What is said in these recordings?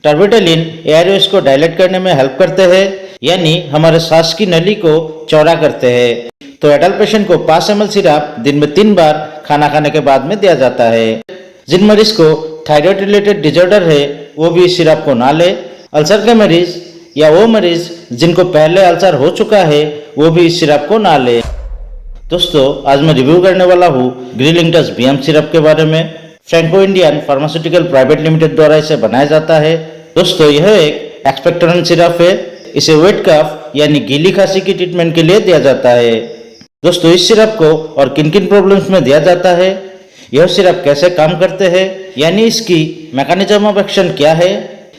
टर्बिटोलिन Airways को dilate करने में हेल्प करते हैं, यानी हमारे सांस की नली को चौड़ा करते हैं। तो एडल्ट पेशेंट को 5 ml सिरप दिन में 3 बार खाना खाने के बाद में दिया जाता है। जिन मरीज को थायराइड रिलेटेड डिजॉर्डर है वो भी इस सिरप को ना ले। अल्सर के मरीज या वो मरीज जिनको पहले अल्सर हो चुका है वो भी इस सिरप को ना ले। दोस्तों, आज मैं रिव्यू करने वाला हूँ ग्रिलिंगटस बीएम सिरप के बारे में। Franco Indian pharmaceutical private limited द्वारा इसे बनाया जाता है। दोस्तों, यह एक एक्सपेक्टोरेंट सिरप है। इसे वेट कफ यानी गीली खांसी की ट्रीटमेंट के लिए दिया जाता है। दोस्तों, इस सिरप को और किन किन प्रॉब्लम्स में दिया जाता है, यह सिरप कैसे काम करते हैं, यानी इसकी मैकेनिज्म ऑफ एक्शन क्या है,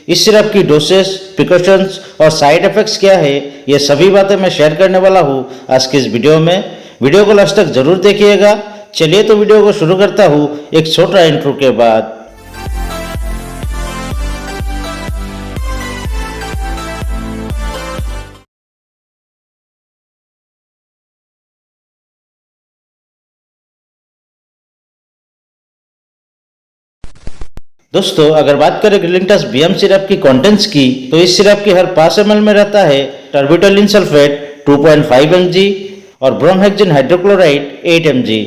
इस सिरप की डोसेस, प्रिकॉशंस और साइड इफेक्ट्स क्या है, ये सभी बातें मैं शेयर करने वाला हूँ आज की इस वीडियो में। वीडियो को लास्ट तक जरूर देखिएगा। चलिए तो वीडियो को शुरू करता हूँ एक छोटा इंट्रो के बाद। दोस्तों, अगर बात करें ग्रिलिंगटस बीएम सिरप की कंटेंट्स की, तो इस सिरप की हर 5 ml में रहता है टर्बिटोलिन सल्फेट 2.5 mg और ब्रोमहेक्सिन हाइड्रोक्लोराइड 8 mg।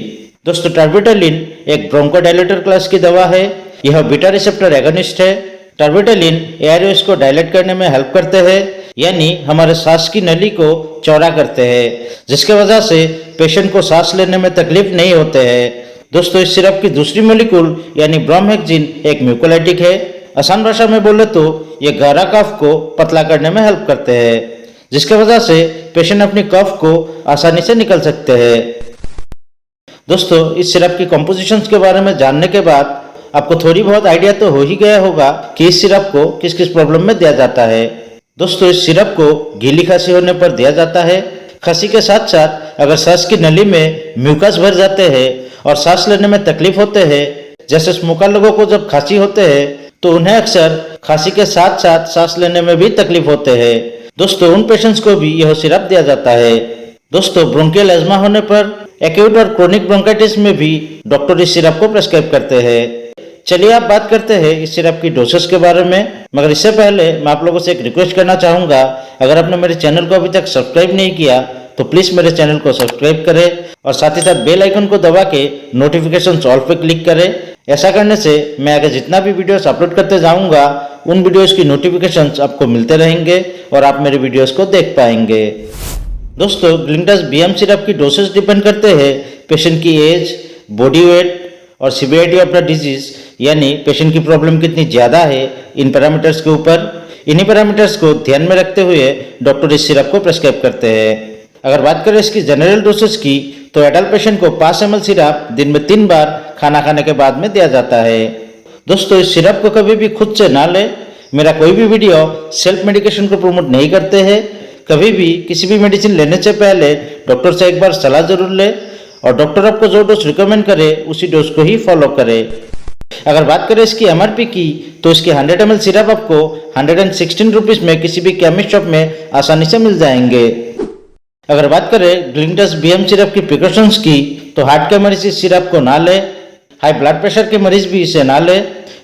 दोस्तों, टर्बिटोलिन एक ब्रोंकोडायलेटर क्लास की दवा है। यह बीटा रिसेप्टर एगोनिस्ट है। टर्बिटोलिन एयरवेज को डायलेट करने में हेल्प करते हैं, यानी हमारे सांस की नली को चौड़ा करते हैं, जिसके वजह से पेशेंट को सांस लेने में तकलीफ नहीं होते हैं। दोस्तों, इस सिरप की दूसरी मोलिक्यूल यानी ब्रोमहेक्सिन एक म्यूकोलाइटिक है। आसान भाषा में बोले तो ये गहरा कफ को पतला करने में हेल्प करते हैं, जिसके वजह से पेशेंट अपनी कफ को आसानी से निकल सकते हैं। दोस्तों, इस सिरप की कॉम्पोजिशंस के बारे में जानने के बाद आपको थोड़ी बहुत आइडिया तो हो ही गया होगा कि इस सिरप को किस किस प्रॉब्लम में दिया जाता है। दोस्तों, इस सिरप को गीली खांसी होने पर दिया जाता है। खांसी के साथ साथ अगर सांस की नली में म्यूकस भर जाते हैं और सांस लेने में तकलीफ होते हैं, जैसे स्मोकर लोगों को जब खांसी होते हैं तो उन्हें अक्सर खांसी के साथ साथ सांस लेने में भी तकलीफ होते हैं। दोस्तों, उन पेशेंट्स को भी यह सिरप दिया जाता है। दोस्तों, ब्रोंकियल एज्मा होने पर, एक्यूट और क्रोनिक ब्रोंकाइटिस में भी डॉक्टर इस सिरप को प्रेस्क्राइब करते हैं। चलिए आप बात करते हैं इस सिरप की डोसेस के बारे में, मगर इससे पहले मैं आप लोगों से एक रिक्वेस्ट करना चाहूँगा। अगर आपने मेरे चैनल को अभी तक सब्सक्राइब नहीं किया तो प्लीज़ मेरे चैनल को सब्सक्राइब करें और साथ ही साथ बेल आइकन को दबा के नोटिफिकेशन ऑल पे क्लिक करें। ऐसा करने से मैं आगे जितना भी वीडियोस अपलोड करते जाऊंगा उन वीडियोस की नोटिफिकेशंस आपको मिलते रहेंगे और आप मेरे वीडियोस को देख पाएंगे। दोस्तों, ग्रिलिंगटस बीएम सिरप की डोसेस डिपेंड करते हैं पेशेंट की एज, बॉडी वेट और सीवियरिटी ऑफ द डिजीज, यानी पेशेंट की प्रॉब्लम कितनी ज़्यादा है, इन पैरामीटर्स के ऊपर। इन्हीं पैरामीटर्स को ध्यान में रखते हुए डॉक्टर इस सिरप को प्रेस्क्राइब करते हैं। अगर बात करें इसकी जनरल डोसेस की, तो एडल्ट पेशेंट को 5 ml सिरप दिन में 3 बार खाना खाने के बाद में दिया जाता है। दोस्तों, इस सिरप को कभी भी खुद से ना ले। मेरा कोई भी वीडियो सेल्फ मेडिकेशन को प्रमोट नहीं करते हैं। कभी भी किसी भी मेडिसिन लेने से पहले डॉक्टर से एक बार सलाह जरूर ले और डॉक्टर आपको जो डोज रिकमेंड करे उसी डोज को ही फॉलो करे। अगर बात करें इसकी एमआरपी की, तो इसके 100 ml सिरप आपको 116 रुपीज़ में किसी भी केमिस्ट शॉप में आसानी से मिल जाएंगे। अगर बात करें ग्रिलिंगटस बीएम सिरप की प्रिकॉशंस की, तो हार्ट के मरीज इस सिरप को ना ले। हाई ब्लड प्रेशर के मरीज भी इसे ना ले।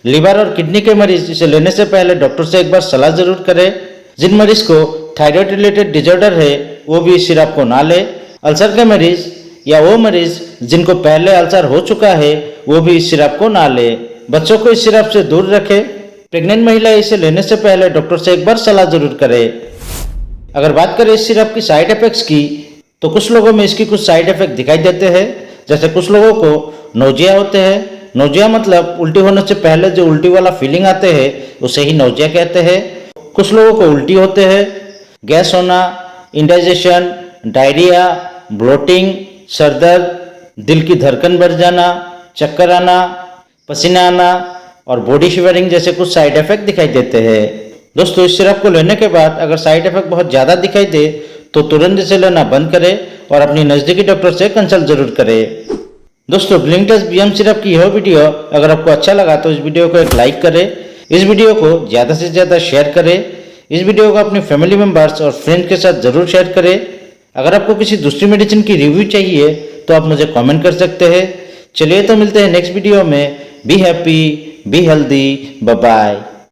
लिवर और किडनी के मरीज इसे लेने से पहले डॉक्टर से एक बार सलाह जरूर करें। जिन मरीज को थायराइड रिलेटेड डिजॉर्डर है वो भी इस सिरप को ना ले। अल्सर के मरीज या वो मरीज जिनको पहले अल्सर हो चुका है वो भी इस सिरप को ना ले। बच्चों को इस सिरप से दूर रखें। प्रेग्नेंट महिला इसे लेने से पहले डॉक्टर से एक बार सलाह जरूर करे। अगर बात करें इस सिरप की साइड इफेक्ट्स की, तो कुछ लोगों में इसकी कुछ साइड इफेक्ट दिखाई देते हैं। जैसे कुछ लोगों को नोजिया होते हैं। नोजिया मतलब उल्टी होने से पहले जो उल्टी वाला फीलिंग आते हैं उसे ही नोजिया कहते हैं। कुछ लोगों को उल्टी होते हैं, गैस होना, इंडाइजेशन, डायरिया, ब्लोटिंग, सर दर्द, दिल की धड़कन बढ़ जाना, चक्कर आना, पसीना आना और बॉडी शिवरिंग जैसे कुछ साइड इफेक्ट दिखाई देते हैं। दोस्तों, इस सिरप को लेने के बाद अगर साइड इफेक्ट बहुत ज़्यादा दिखाई दे तो तुरंत इसे लेना बंद करें और अपनी नज़दीकी डॉक्टर से कंसल्ट जरूर करें। दोस्तों, ग्रिलिंगटस बीएम सिरप की यह वीडियो अगर आपको अच्छा लगा तो इस वीडियो को एक लाइक करें। इस वीडियो को ज़्यादा से ज़्यादा शेयर करें। इस वीडियो को अपने फैमिली मेम्बर्स और फ्रेंड्स के साथ जरूर शेयर करें। अगर आपको किसी दूसरी मेडिसिन की रिव्यू चाहिए तो आप मुझे कमेंट कर सकते हैं। चलिए तो मिलते हैं नेक्स्ट वीडियो में। Be happy, be healthy, bye bye.